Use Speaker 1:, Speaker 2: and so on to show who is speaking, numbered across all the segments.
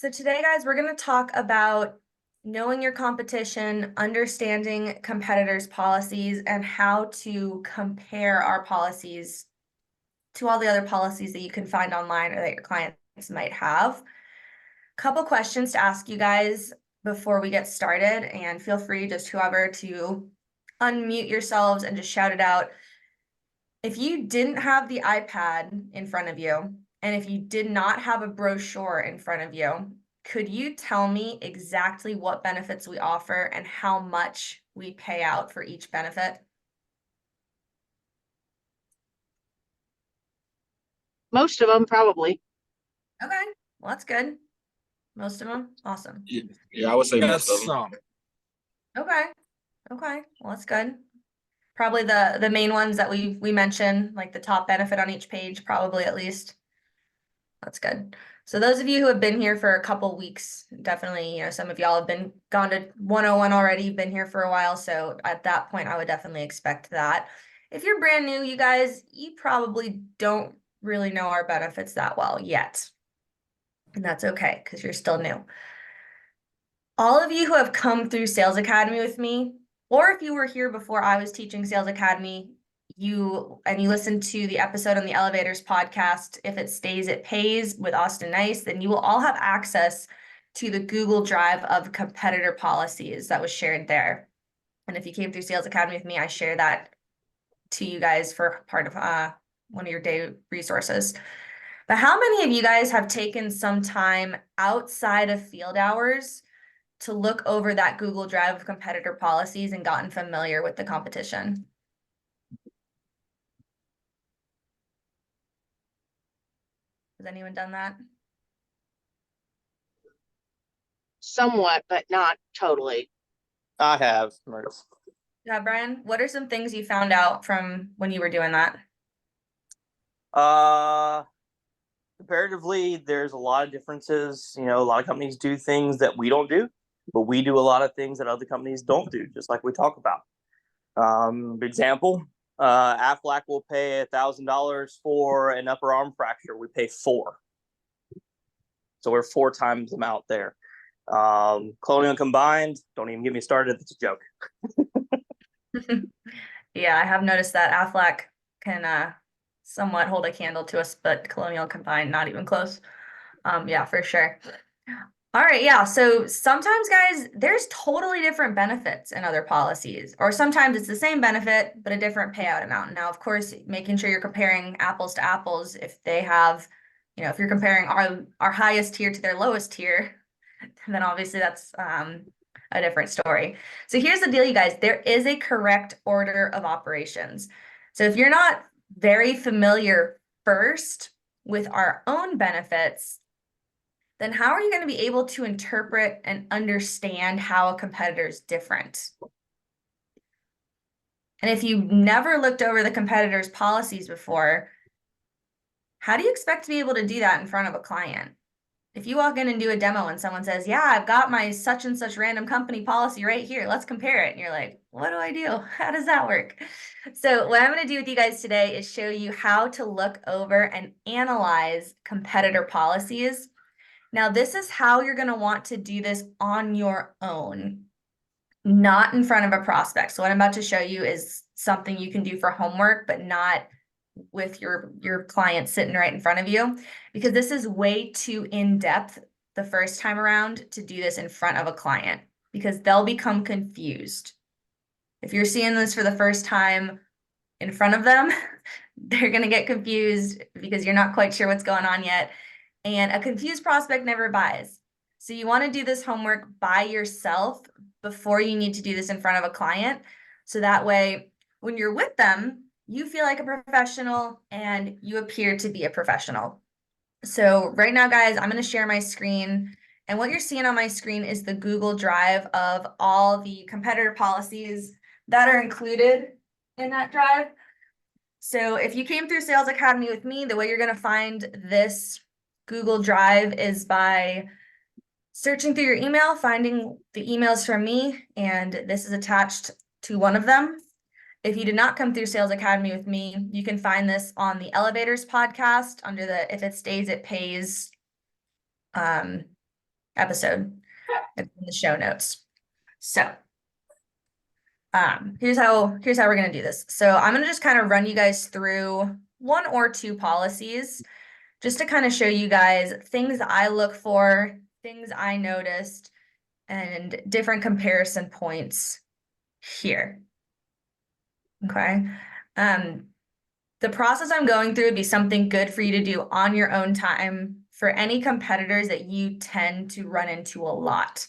Speaker 1: So today, guys, we're going to talk about knowing your competition, understanding competitors' policies, and how to compare our policies to all the other policies that you can find online or that your clients might have. Couple questions to ask you guys before we get started, and feel free, just whoever, to unmute yourselves and just shout it out. If you didn't have the iPad in front of you, and if you did not have a brochure in front of you, could you tell me exactly what benefits we offer and how much we pay out for each benefit?
Speaker 2: Most of them, probably.
Speaker 1: Okay, well, that's good. Most of them, awesome.
Speaker 3: Yeah, I would say most of them.
Speaker 4: Some.
Speaker 1: Okay, okay, well, that's good. Probably the main ones that we mentioned, like the top benefit on each page, probably at least. That's good. So those of you who have been here for a couple weeks, definitely, some of y'all have gone to 101 already, you've been here for a while. So at that point, I would definitely expect that. If you're brand new, you guys, you probably don't really know our benefits that well yet. And that's okay, because you're still new. All of you who have come through Sales Academy with me, or if you were here before I was teaching Sales Academy, you listened to the episode on the Elevators podcast, If It Stays, It Pays with Austin Nice, then you will all have access to the Google Drive of competitor policies that was shared there. And if you came through Sales Academy with me, I share that to you guys for part of one of your day resources. But how many of you guys have taken some time outside of field hours to look over that Google Drive of competitor policies and gotten familiar with the competition? Has anyone done that?
Speaker 2: Somewhat, but not totally.
Speaker 4: I have.
Speaker 1: Yeah, Brian, what are some things you found out from when you were doing that?
Speaker 4: Comparatively, there's a lot of differences. A lot of companies do things that we don't do, but we do a lot of things that other companies don't do, just like we talk about. Example, Aflac will pay $1,000 for an upper arm fracture. We pay $4. So we're 4 times the amount there. Colonial Combined, don't even get me started. It's a joke.
Speaker 1: Yeah, I have noticed that Aflac can somewhat hold a candle to us, but Colonial Combined, not even close. Yeah, for sure. All right, yeah. So sometimes, guys, there's totally different benefits in other policies, or sometimes it's the same benefit, but a different payout amount. Now, of course, making sure you're comparing apples to apples, if they have, if you're comparing our highest tier to their lowest tier, then obviously that's a different story. So here's the deal, you guys. There is a correct order of operations. So if you're not very familiar first with our own benefits, then how are you going to be able to interpret and understand how a competitor is different? And if you've never looked over the competitor's policies before, how do you expect to be able to do that in front of a client? If you walk in and do a demo and someone says, yeah, I've got my such and such random company policy right here, let's compare it. And you're like, what do I do? How does that work? So what I'm going to do with you guys today is show you how to look over and analyze competitor policies. Now, this is how you're going to want to do this on your own, not in front of a prospect. So what I'm about to show you is something you can do for homework, but not with your client sitting right in front of you, because this is way too in-depth the first time around to do this in front of a client, because they'll become confused. If you're seeing this for the first time in front of them, they're going to get confused because you're not quite sure what's going on yet. And a confused prospect never buys. So you want to do this homework by yourself before you need to do this in front of a client. So that way, when you're with them, you feel like a professional and you appear to be a professional. So right now, guys, I'm going to share my screen. And what you're seeing on my screen is the Google Drive of all the competitor policies that are included in that drive. So if you came through Sales Academy with me, the way you're going to find this Google Drive is by searching through your email, finding the emails from me, and this is attached to one of them. If you did not come through Sales Academy with me, you can find this on the Elevators podcast under the If It Stays, It Pays episode. It's in the show notes. So here's how we're gonna do this. So I'm gonna just kind of run you guys through 1 or 2 policies just to kind of show you guys things I look for, things I noticed, and different comparison points here. Okay. The process I'm going through would be something good for you to do on your own time for any competitors that you tend to run into a lot.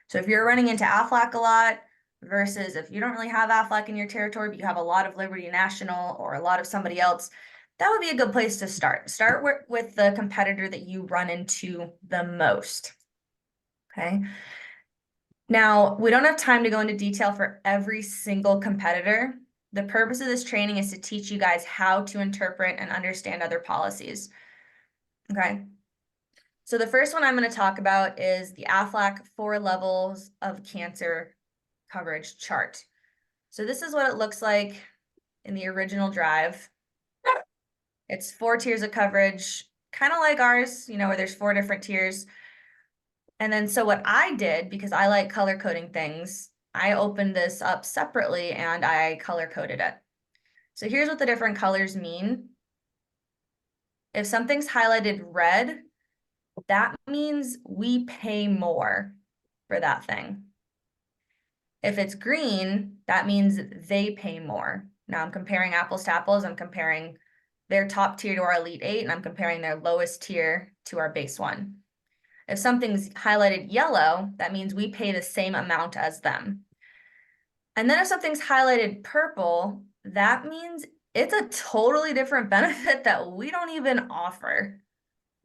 Speaker 1: So if you're running into Aflac a lot versus if you don't really have Aflac in your territory, but you have a lot of Liberty National or a lot of somebody else, that would be a good place to start. Start with the competitor that you run into the most. Okay. Now, we don't have time to go into detail for every single competitor. The purpose of this training is to teach you guys how to interpret and understand other policies. Okay. So the first one I'm going to talk about is the Aflac 4 levels of cancer coverage chart. So this is what it looks like in the original drive. It's 4 tiers of coverage, kind of like ours, you know, where there's 4 different tiers. And then so what I did, because I like color coding things, I opened this up separately and I color coded it. So here's what the different colors mean. If something's highlighted red, that means we pay more for that thing. If it's green, that means they pay more. Now I'm comparing apples to apples. I'm comparing their top tier to our Elite 8, and I'm comparing their lowest tier to our base 1. If something's highlighted yellow, that means we pay the same amount as them. And then if something's highlighted purple, that means it's a totally different benefit that we don't even offer,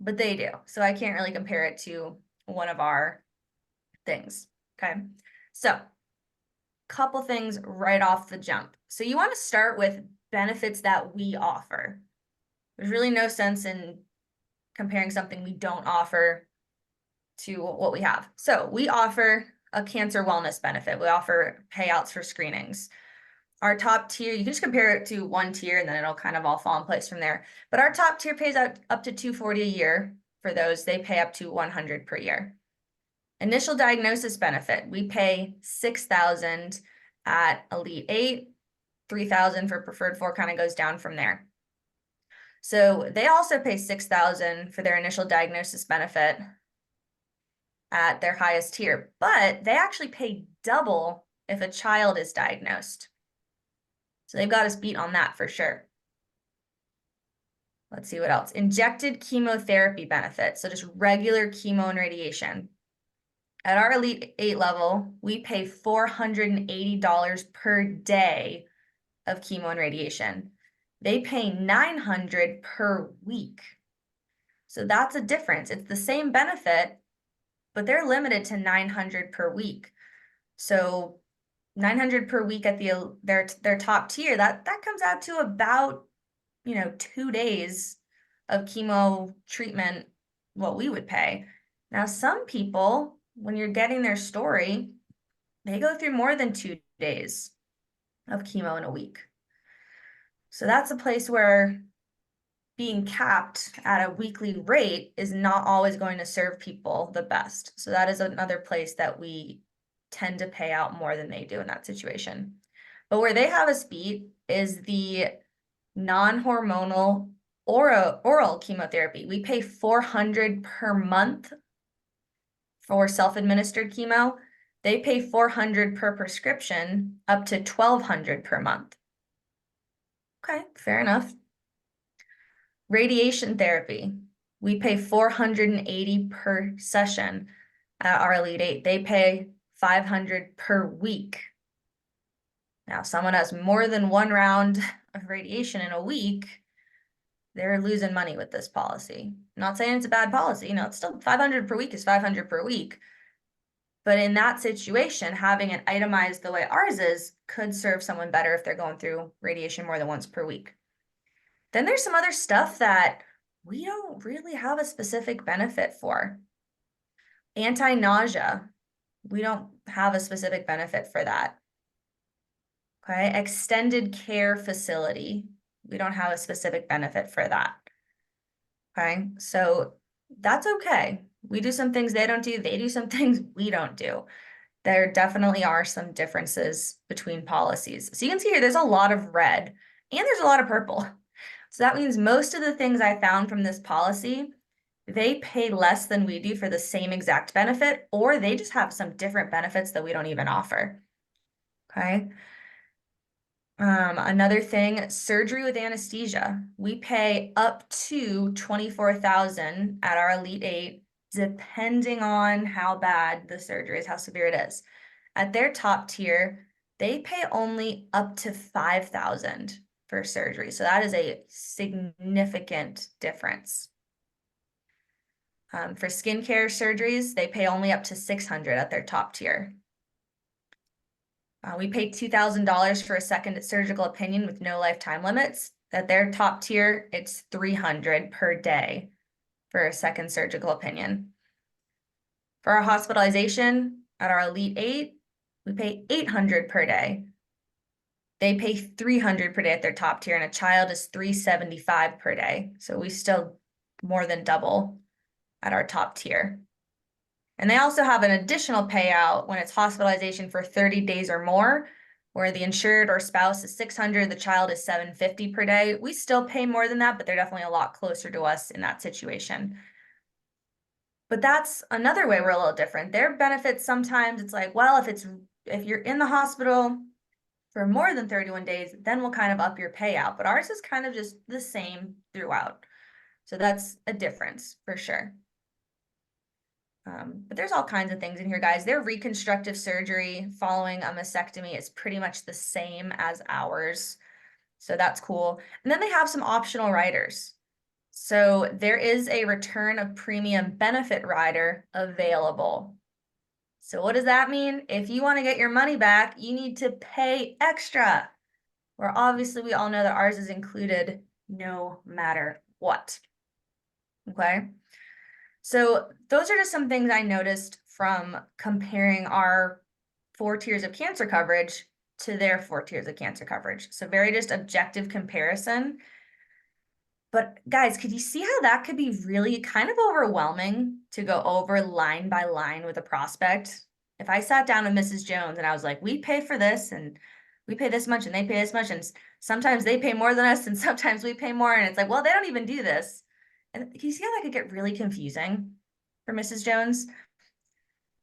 Speaker 1: but they do. So I can't really compare it to one of our things. Okay. So couple things right off the jump. So you want to start with benefits that we offer. There's really no sense in comparing something we don't offer to what we have. So we offer a cancer wellness benefit. We offer payouts for screenings. Our top tier, you can just compare it to 1 tier and then it'll kind of all fall in place from there. But our top tier pays out up to $240 a year. For those, they pay up to $100 per year. Initial diagnosis benefit, we pay $6,000 at Elite 8, $3,000 for Preferred 4, kind of goes down from there. So they also pay $6,000 for their initial diagnosis benefit at their highest tier, but they actually pay double if a child is diagnosed. So they've got us beat on that for sure. Let's see what else. Injected chemotherapy benefit, so just regular chemo and radiation. At our Elite 8 level, we pay $480 per day of chemo and radiation. They pay $900 per week. So that's a difference. It's the same benefit, but they're limited to $900 per week. So $900 per week at their top tier, that comes out to about, 2 days of chemo treatment, what we would pay. Now, some people, when you're getting their story, they go through more than 2 days of chemo in a week. So that's a place where being capped at a weekly rate is not always going to serve people the best. So that is another place that we tend to pay out more than they do in that situation. But where they have us beat is the non-hormonal oral chemotherapy. We pay $400 per month for self-administered chemo. They pay $400 per prescription, up to $1,200 per month. Okay, fair enough. Radiation therapy. We pay $480 per session at our Elite 8. They pay $500 per week. Now, if someone has more than 1 round of radiation in a week, they're losing money with this policy. I'm not saying it's a bad policy. It's still $500 per week is $500 per week. But in that situation, having it itemized the way ours is could serve someone better if they're going through radiation more than once per week. Then there's some other stuff that we don't really have a specific benefit for. Anti-nausea, we don't have a specific benefit for that. Okay, extended care facility, we don't have a specific benefit for that. Okay, so that's okay. We do some things they don't do, they do some things we don't do. There definitely are some differences between policies. So you can see here, there's a lot of red and there's a lot of purple. So that means most of the things I found from this policy, they pay less than we do for the same exact benefit, or they just have some different benefits that we don't even offer. Okay. Another thing, surgery with anesthesia. We pay up to 24,000 at our Elite 8, depending on how bad the surgery is, how severe it is. At their top tier, they pay only up to 5,000 for surgery. So that is a significant difference. For skincare surgeries, they pay only up to 600 at their top tier. We pay $2,000 for a second surgical opinion with no lifetime limits. At their top tier, it's 300 per day for a second surgical opinion. For our hospitalization at our Elite 8, we pay 800 per day. They pay 300 per day at their top tier, and a child is 375 per day. So we still more than double at our top tier. And they also have an additional payout when it's hospitalization for 30 days or more, where the insured or spouse is 600, the child is 750 per day. We still pay more than that, but they're definitely a lot closer to us in that situation. But that's another way we're a little different. Their benefits, sometimes it's like, well, if you're in the hospital for more than 31 days, then we'll kind of up your payout. But ours is kind of just the same throughout. So that's a difference for sure. But there's all kinds of things in here, guys. Their reconstructive surgery following a mastectomy is pretty much the same as ours. So that's cool. And then they have some optional riders. So there is a return of premium benefit rider available. So what does that mean? If you want to get your money back, you need to pay extra. Where obviously we all know that ours is included no matter what. Okay. So those are just some things I noticed from comparing our 4 tiers of cancer coverage to their 4 tiers of cancer coverage. So very just objective comparison. But guys, could you see how that could be really kind of overwhelming to go over line by line with a prospect? If I sat down with Mrs. Jones and I was like, we pay for this and we pay this much and they pay this much, and sometimes they pay more than us and sometimes we pay more, and it's like, well, they don't even do this. And can you see how that could get really confusing for Mrs. Jones?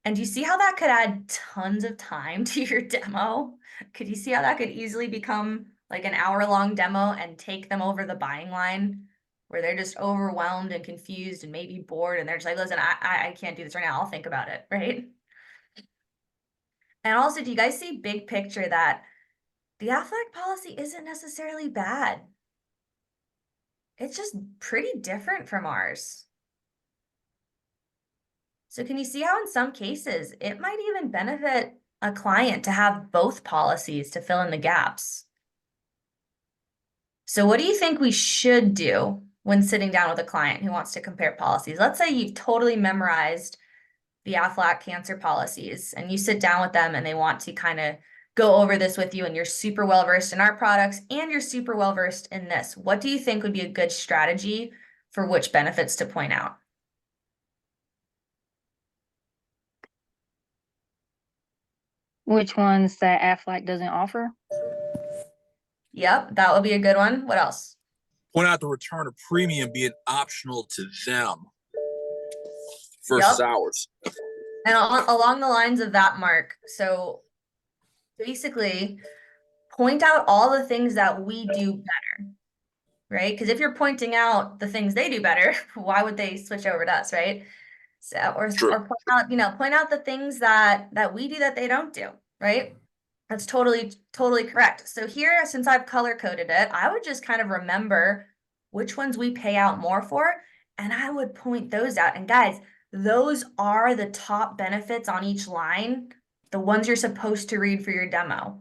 Speaker 1: And do you see how that could add tons of time to your demo? Could you see how that could easily become like an hour-long demo and take them over the buying line where they're just overwhelmed and confused and maybe bored, and they're just like, listen, I can't do this right now. I'll think about it, right? And also, do you guys see big picture that the Aflac policy isn't necessarily bad? It's just pretty different from ours. So can you see how in some cases it might even benefit a client to have both policies to fill in the gaps? So what do you think we should do when sitting down with a client who wants to compare policies? Let's say you've totally memorized the Aflac cancer policies and you sit down with them and they want to kind of go over this with you, and you're super well versed in our products and you're super well versed in this. What do you think would be a good strategy for which benefits to point out?
Speaker 3: Which ones that Aflac doesn't offer?
Speaker 1: Yep, that would be a good one. What else?
Speaker 5: Point out the return of premium being optional to them versus
Speaker 1: Yep.
Speaker 5: ours.
Speaker 1: And along the lines of that, Mark, so basically point out all the things that we do better, right? Because if you're pointing out the things they do better, why would they switch over to us, right? So, or point out the things that we do that they don't do, right? That's totally correct. So here, since I've color coded it, I would just kind of remember which ones we pay out more for, and I would point those out. And guys, those are the top benefits on each line, the ones you're supposed to read for your demo.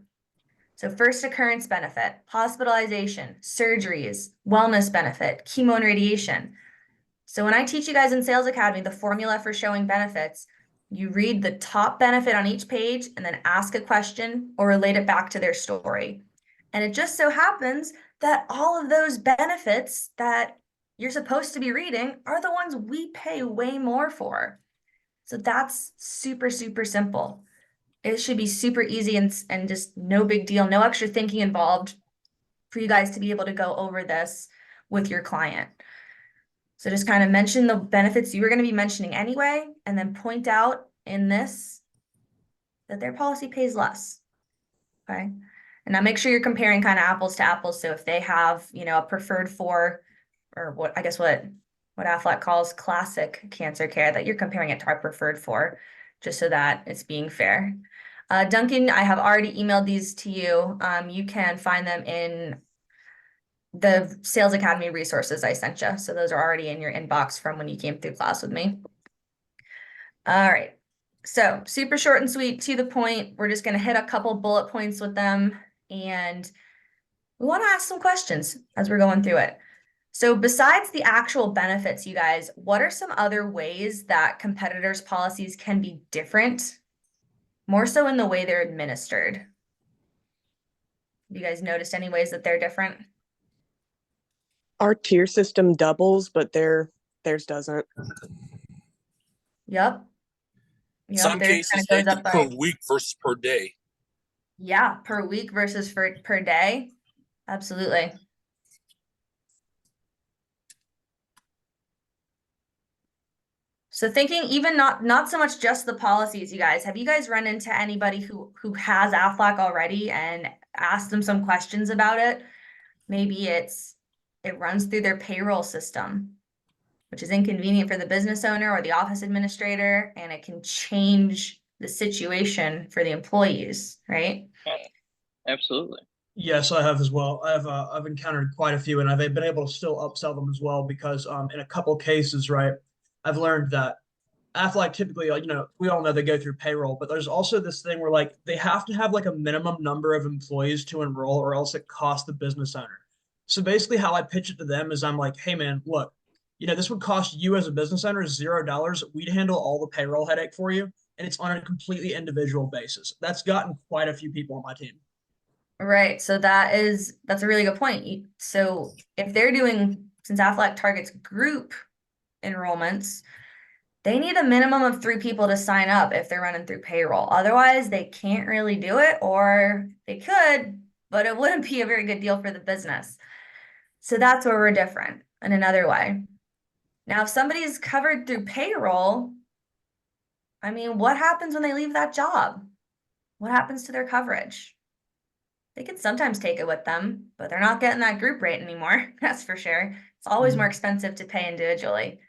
Speaker 1: So first occurrence benefit, hospitalization, surgeries, wellness benefit, chemo and radiation. So when I teach you guys in Sales Academy the formula for showing benefits, you read the top benefit on each page and then ask a question or relate it back to their story. And it just so happens that all of those benefits that you're supposed to be reading are the ones we pay way more for. So that's super, super simple. It should be super easy and just no big deal, no extra thinking involved for you guys to be able to go over this with your client. So just kind of mention the benefits you were going to be mentioning anyway, and then point out in this that their policy pays less. Okay. And now make sure you're comparing kind of apples to apples. So if they have, you know, a preferred for, or what I guess what Aflac calls classic cancer care, that you're comparing it to our preferred for, just so that it's being fair. Duncan, I have already emailed these to you. You can find them in the Sales Academy resources I sent you. So those are already in your inbox from when you came through class with me. All right. So super short and sweet, to the point. We're just going to hit a couple bullet points with them, and we want to ask some questions as we're going through it. So besides the actual benefits, you guys, what are some other ways that competitors' policies can be different, more so in the way they're administered? Have you guys noticed any ways that they're different?
Speaker 6: Our tier system doubles, but theirs doesn't.
Speaker 1: Yep.
Speaker 5: Some
Speaker 1: Theirs
Speaker 5: cases
Speaker 1: kind of
Speaker 5: they
Speaker 1: goes
Speaker 5: do
Speaker 1: up
Speaker 5: per
Speaker 1: by,
Speaker 5: week versus per day.
Speaker 1: yeah, per week versus per day. Absolutely. So thinking even not so much just the policies, you guys, have you guys run into anybody who has Aflac already and asked them some questions about it? Maybe it runs through their payroll system, which is inconvenient for the business owner or the office administrator, and it can change the situation for the employees, right?
Speaker 4: Absolutely.
Speaker 7: Yes, I have as well. I've encountered quite a few, and I've been able to still upsell them as well because in a couple cases, right, I've learned that Aflac typically, we all know they go through payroll, but there's also this thing where like they have to have like a minimum number of employees to enroll, or else it costs the business owner. So basically, how I pitch it to them is I'm like, hey man, look, this would cost you as a business owner $0. We'd handle all the payroll headache for you, and it's on a completely individual basis. That's gotten quite a few people on my team.
Speaker 1: Right. So that's a really good point. So if they're doing, since Aflac targets group enrollments, they need a minimum of 3 people to sign up if they're running through payroll. Otherwise, they can't really do it, or they could, but it wouldn't be a very good deal for the business. So that's where we're different in another way. Now, if somebody's covered through payroll, I mean, what happens when they leave that job? What happens to their coverage? They can sometimes take it with them, but they're not getting that group rate anymore. That's for sure. It's always more expensive to pay individually.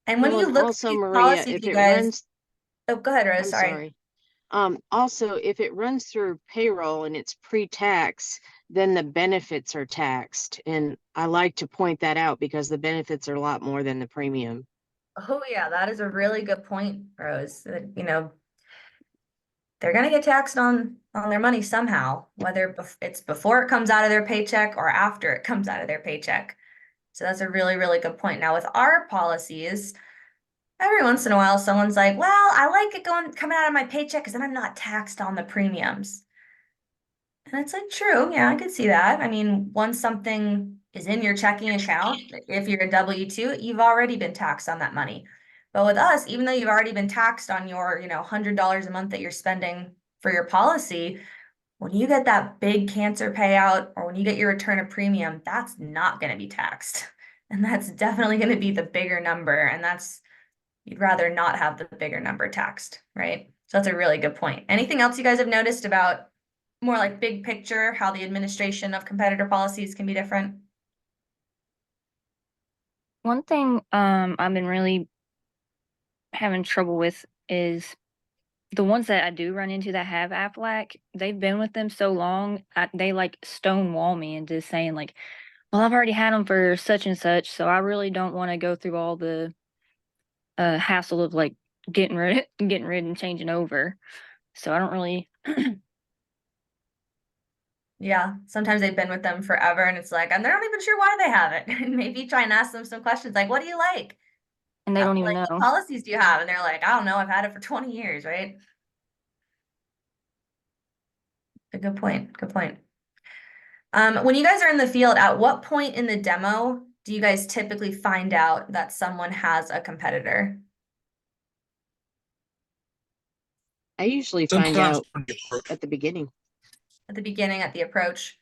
Speaker 1: And when
Speaker 2: Well,
Speaker 1: you
Speaker 2: and
Speaker 1: look at
Speaker 2: also,
Speaker 1: these
Speaker 2: Maria,
Speaker 1: policies,
Speaker 2: if
Speaker 1: you
Speaker 2: it
Speaker 1: guys,
Speaker 2: runs,
Speaker 1: oh, go ahead, Rose.
Speaker 2: I'm
Speaker 1: Sorry.
Speaker 2: sorry. Also, if it runs through payroll and it's pre-tax, then the benefits are taxed. And I like to point that out because the benefits are a lot more than the premium.
Speaker 1: Oh yeah, that is a really good point, Rose. They're gonna get taxed on their money somehow, whether it's before it comes out of their paycheck or after it comes out of their paycheck. So that's a really, really good point. Now with our policies, every once in a while, someone's like, well, I like it coming out of my paycheck because then I'm not taxed on the premiums. And it's like, true, yeah, I could see that. I mean, once something is in your checking account, if you're a W-2, you've already been taxed on that money. But with us, even though you've already been taxed on your, $100 a month that you're spending for your policy, when you get that big cancer payout or when you get your return of premium, that's not going to be taxed. And that's definitely going to be the bigger number. And you'd rather not have the bigger number taxed, right? So that's a really good point. Anything else you guys have noticed about more like big picture, how the administration of competitor policies can be different?
Speaker 3: One thing I've been really having trouble with is the ones that I do run into that have Aflac, they've been with them so long, they like stonewall me into saying like, well, I've already had them for such and such, so I really don't want to go through all the hassle of like getting rid and changing over. So I don't really.
Speaker 1: Yeah, sometimes they've been with them forever and it's like, and they're not even sure why they have it. And maybe try and ask them some questions like, what do you like?
Speaker 3: And they don't even
Speaker 1: Like,
Speaker 3: know.
Speaker 1: what policies do you have? And they're like, I don't know, I've had it for 20 years, right? A good point. Good point. When you guys are in the field, at what point in the demo do you guys typically find out that someone has a competitor?
Speaker 2: I usually find
Speaker 5: Sometimes
Speaker 2: out
Speaker 5: when you approach-
Speaker 2: at the beginning.
Speaker 1: At the beginning, at the approach?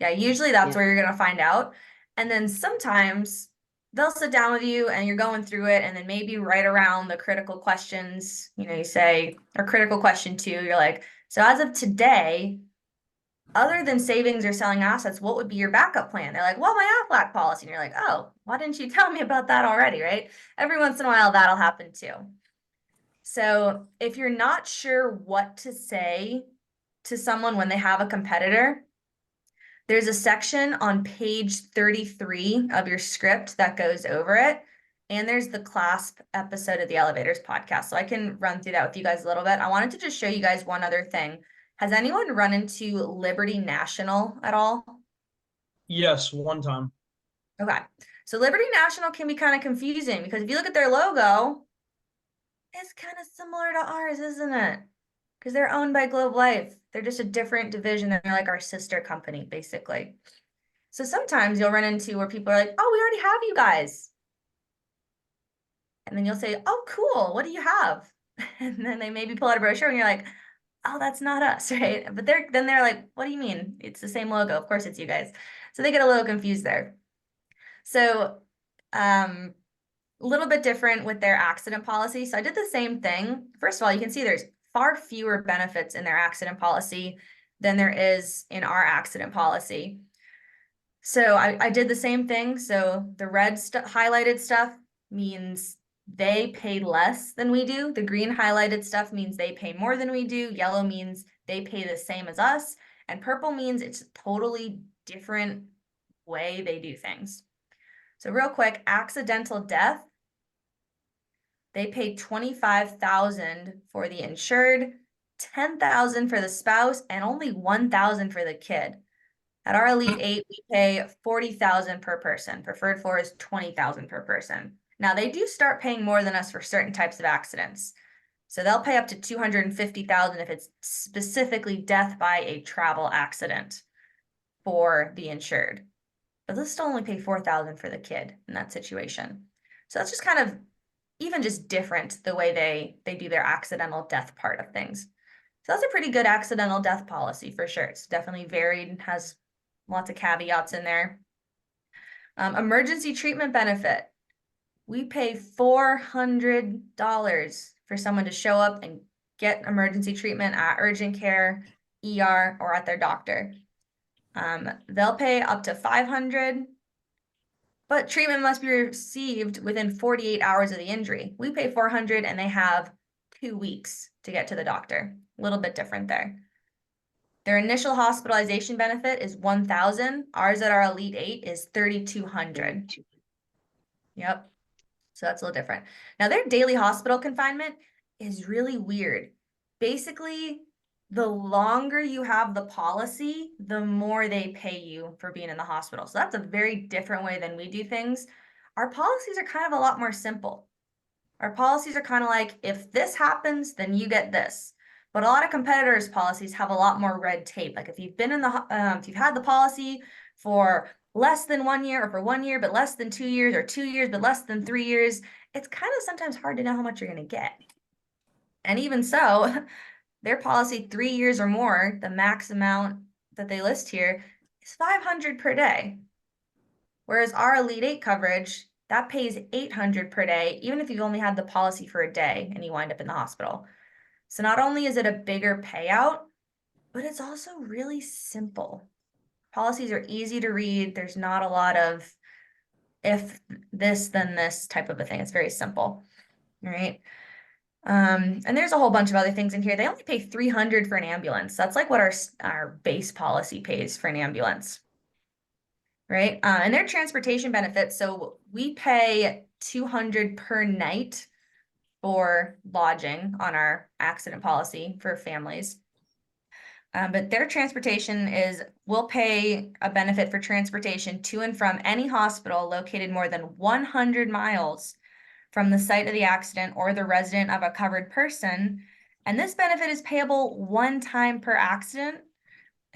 Speaker 1: Yeah, usually that's
Speaker 2: Yeah.
Speaker 1: where you're gonna find out. And then sometimes they'll sit down with you and you're going through it, and then maybe right around the critical questions, you say, or critical question 2, you're like, so as of today, other than savings or selling assets, what would be your backup plan? They're like, well, my Aflac policy. And you're like, oh, why didn't you tell me about that already, right? Every once in a while, that'll happen too. So if you're not sure what to say to someone when they have a competitor, there's a section on page 33 of your script that goes over it. And there's the CLASP episode of the Elevators podcast. So I can run through that with you guys a little bit. I wanted to just show you guys one other thing. Has anyone run into Liberty National at all?
Speaker 7: Yes, one time.
Speaker 1: Okay. So Liberty National can be kind of confusing because if you look at their logo, it's kind of similar to ours, isn't it? Because they're owned by Globe Life. They're just a different division. They're like our sister company, basically. So sometimes you'll run into where people are like, oh, we already have you guys. And then you'll say, oh, cool. What do you have? And then they maybe pull out a brochure and you're like, oh, that's not us, right? But they're like, what do you mean? It's the same logo. Of course it's you guys. So they get a little confused there. So a little bit different with their accident policy. So I did the same thing. First of all, you can see there's far fewer benefits in their accident policy than there is in our accident policy. So I did the same thing. So the red highlighted stuff means they pay less than we do. The green highlighted stuff means they pay more than we do. Yellow means they pay the same as us. And purple means it's a totally different way they do things. So real quick, accidental death, they pay $25,000 for the insured, $10,000 for the spouse, and only $1,000 for the kid. At our Elite 8, we pay $40,000 per person. Preferred 4 is $20,000 per person. Now they do start paying more than us for certain types of accidents. So they'll pay up to $250,000 if it's specifically death by a travel accident for the insured. But they'll still only pay $4,000 for the kid in that situation. So that's just kind of even just different the way they do their accidental death part of things. So that's a pretty good accidental death policy for sure. It's definitely varied and has lots of caveats in there. Emergency treatment benefit. We pay $400 for someone to show up and get emergency treatment at urgent care, ER, or at their doctor. They'll pay up to $500, but treatment must be received within 48 hours of the injury. We pay $400 and they have 2 weeks to get to the doctor. A little bit different there. Their initial hospitalization benefit is $1,000. Ours at our Elite 8 is $3,200. Yep. So that's a little different. Now their daily hospital confinement is really weird. Basically, the longer you have the policy, the more they pay you for being in the hospital. So that's a very different way than we do things. Our policies are kind of a lot more simple. Our policies are kind of like, if this happens, then you get this. But a lot of competitors' policies have a lot more red tape. Like if you've been in the, if you've had the policy for less than 1 year, or for 1 year, but less than 2 years, or 2 years, but less than 3 years, it's kind of sometimes hard to know how much you're going to get. And even so, their policy 3 years or more, the max amount that they list here is $500 per day. Whereas our Elite 8 coverage, that pays $800 per day, even if you've only had the policy for a day and you wind up in the hospital. So not only is it a bigger payout, but it's also really simple. Policies are easy to read. There's not a lot of if this, then this type of a thing. It's very simple. All right. And there's a whole bunch of other things in here. They only pay $300 for an ambulance. That's like what our base policy pays for an ambulance. Right? And their transportation benefits. So we pay $200 per night for lodging on our accident policy for families. But their transportation is, we'll pay a benefit for transportation to and from any hospital located more than 100 miles from the site of the accident or the resident of a covered person. And this benefit is payable 1 time per accident.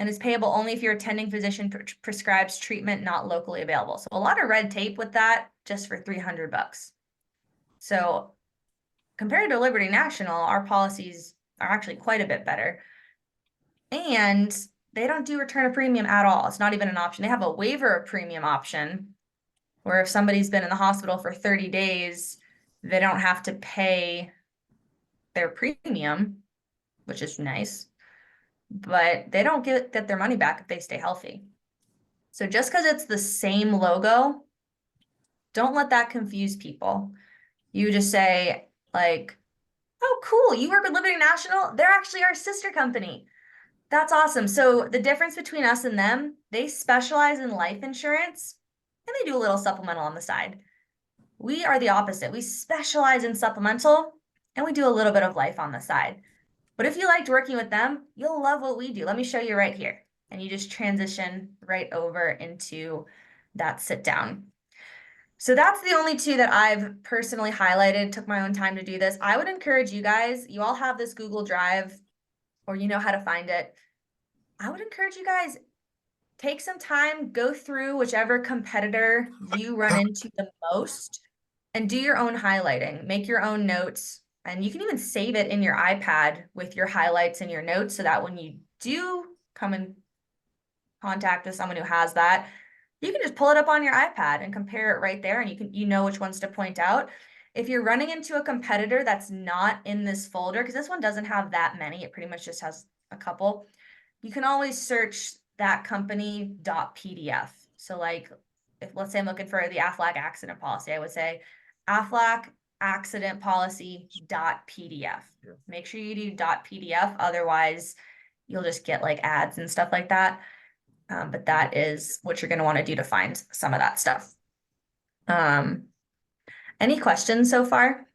Speaker 1: and is payable only if your attending physician prescribes treatment not locally available. So a lot of red tape with that just for $300. So compared to Liberty National, our policies are actually quite a bit better. And they don't do return of premium at all. It's not even an option. They have a waiver of premium option where if somebody's been in the hospital for 30 days, they don't have to pay their premium, which is nice, but they don't get their money back if they stay healthy. So just because it's the same logo, don't let that confuse people. You just say like, oh, cool, you work with Liberty National? They're actually our sister company. That's awesome. So the difference between us and them, they specialize in life insurance and they do a little supplemental on the side. We are the opposite. We specialize in supplemental and we do a little bit of life on the side. But if you liked working with them, you'll love what we do. Let me show you right here. And you just transition right over into that sit down. So that's the only two that I've personally highlighted, took my own time to do this. I would encourage you guys, you all have this Google Drive or you know how to find it. I would encourage you guys, take some time, go through whichever competitor you run into the most and do your own highlighting, make your own notes, and you can even save it in your iPad with your highlights and your notes so that when you do come in contact with someone who has that, you can just pull it up on your iPad and compare it right there and you know which ones to point out. If you're running into a competitor that's not in this folder, because this one doesn't have that many, it pretty much just has a couple, you can always search that company .pdf. So like, if let's say I'm looking for the Aflac accident policy, I would say Aflac accident policy .pdf. Yeah. Make sure you do .pdf, otherwise you'll just get like ads and stuff like that. But that is what you're going to want to do to find some of that stuff. Any questions so far?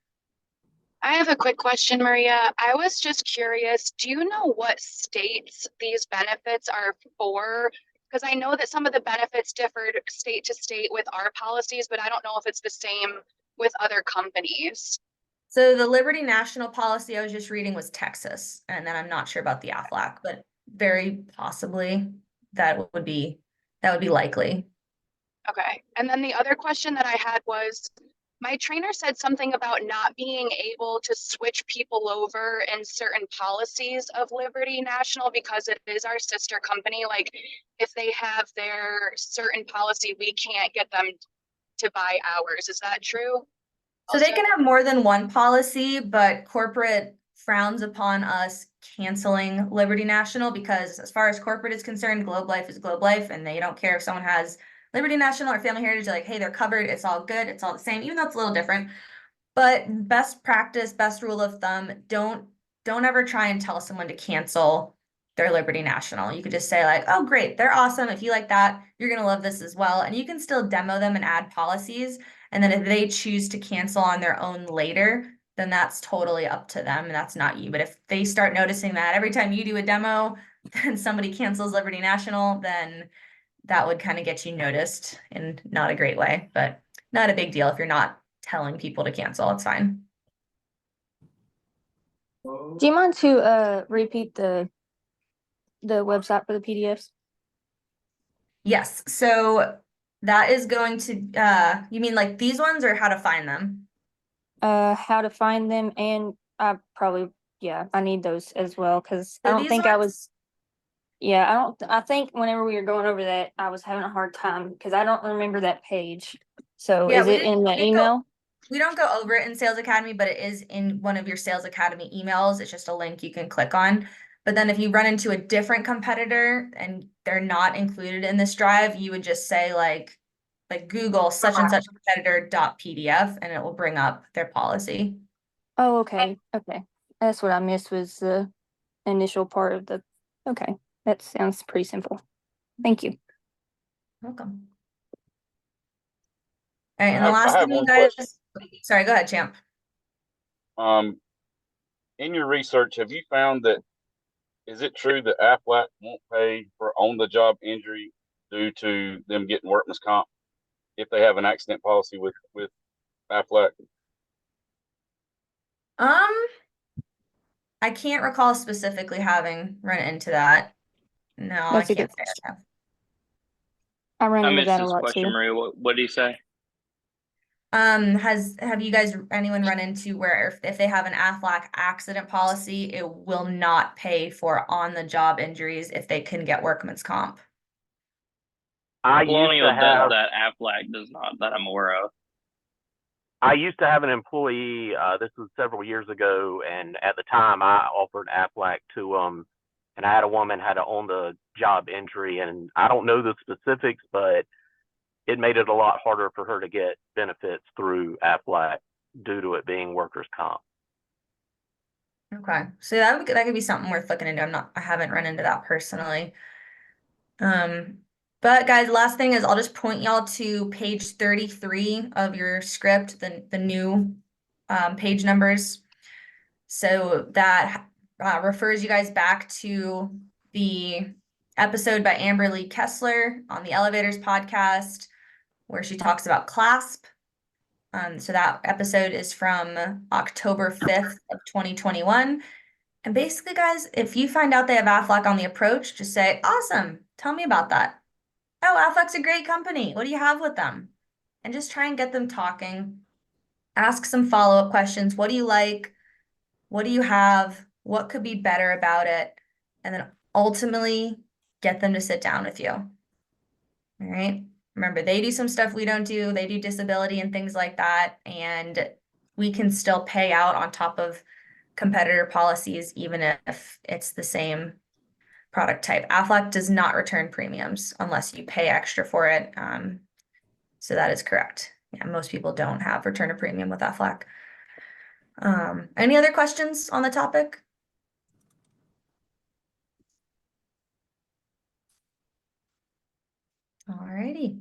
Speaker 8: I have a quick question, Maria. I was just curious, do you know what states these benefits are for? Because I know that some of the benefits differed state to state with our policies, but I don't know if it's the same with other companies.
Speaker 1: So the Liberty National policy I was just reading was Texas, and then I'm not sure about the Aflac, but very possibly that would be likely.
Speaker 8: Okay. And then the other question that I had was, my trainer said something about not being able to switch people over in certain policies of Liberty National because it is our sister company. Like if they have their certain policy, we can't get them to buy ours. Is that true?
Speaker 1: So they can have more than one policy, but corporate frowns upon us canceling Liberty National because as far as corporate is concerned, Globe Life is Globe Life and they don't care if someone has Liberty National or Family Heritage. They're like, hey, they're covered. It's all good. It's all the same, even though it's a little different. But best practice, best rule of thumb, don't ever try and tell someone to cancel their Liberty National. You could just say like, oh, great, they're awesome. If you like that, you're going to love this as well. And you can still demo them and add policies. And then if they choose to cancel on their own later, then that's totally up to them and that's not you. But if they start noticing that every time you do a demo, then somebody cancels Liberty National, then that would kind of get you noticed in not a great way, but not a big deal if you're not telling people to cancel. It's fine.
Speaker 3: Do you mind to repeat the website for the PDFs?
Speaker 1: Yes. So that is going to you mean like these ones or how to find them?
Speaker 3: How to find them, and I probably I need those as well because I
Speaker 1: So
Speaker 3: don't
Speaker 1: these
Speaker 3: think I
Speaker 1: ones-
Speaker 3: was. I think whenever we were going over that, I was having a hard time because I don't remember that page. So
Speaker 1: Yeah,
Speaker 3: is it in the
Speaker 1: we didn't
Speaker 3: email?
Speaker 1: We don't go over it in Sales Academy, but it is in one of your Sales Academy emails. It's just a link you can click on. But then if you run into a different competitor and they're not included in this drive, you would just say like Google such and such competitor .pdf and it will bring up their policy.
Speaker 3: Oh, okay. Okay. That's what I missed was the initial part of the, okay. That sounds pretty simple. Thank you.
Speaker 1: Welcome. All right, and the
Speaker 9: I
Speaker 1: last
Speaker 9: have
Speaker 1: thing you
Speaker 9: one
Speaker 1: guys,
Speaker 9: question.
Speaker 1: sorry, go ahead, Champ.
Speaker 9: In your research, have you found that is it true that Aflac won't pay for on-the-job injury due to them getting workman's comp if they have an accident policy with Aflac?
Speaker 1: I can't recall specifically having run into that. No, I
Speaker 10: That's a
Speaker 1: can't
Speaker 10: good
Speaker 1: say
Speaker 10: question.
Speaker 1: I have.
Speaker 3: I ran
Speaker 11: I
Speaker 3: into
Speaker 11: missed
Speaker 3: that a
Speaker 11: this
Speaker 3: lot
Speaker 11: question,
Speaker 3: too.
Speaker 11: Maria. What do you say?
Speaker 1: Have you guys, anyone run into where if they have an Aflac accident policy, it will not pay for on-the-job injuries if they can get workman's comp?
Speaker 12: I used
Speaker 11: Colonial
Speaker 12: to
Speaker 11: does
Speaker 12: have
Speaker 11: that. Aflac does not, that I'm aware of.
Speaker 12: I used to have an employee. This was several years ago, and at the time, I offered Aflac to and I had a woman had an on-the-job injury, and I don't know the specifics, but it made it a lot harder for her to get benefits through Aflac due to it being workers' comp.
Speaker 1: Okay, so that could be something worth looking into. I haven't run into that personally. But guys, last thing is I'll just point y'all to page 33 of your script, the new page numbers. So that refers you guys back to the episode by Amber Lee Kessler on the Elevators podcast, where she talks about CLASP. So that episode is from October 5th of 2021. And basically, guys, if you find out they have Aflac on the approach, just say, awesome, tell me about that. Oh, Aflac's a great company. What do you have with them? And just try and get them talking. Ask some follow-up questions. What do you like? What do you have? What could be better about it? And then ultimately get them to sit down with you. All right. Remember, they do some stuff we don't do. They do disability and things like that. And we can still pay out on top of competitor policies, even if it's the same product type. Aflac does not return premiums unless you pay extra for it. So that is correct. Yeah, most people don't have return a premium with Aflac. Any other questions on the topic? Alrighty.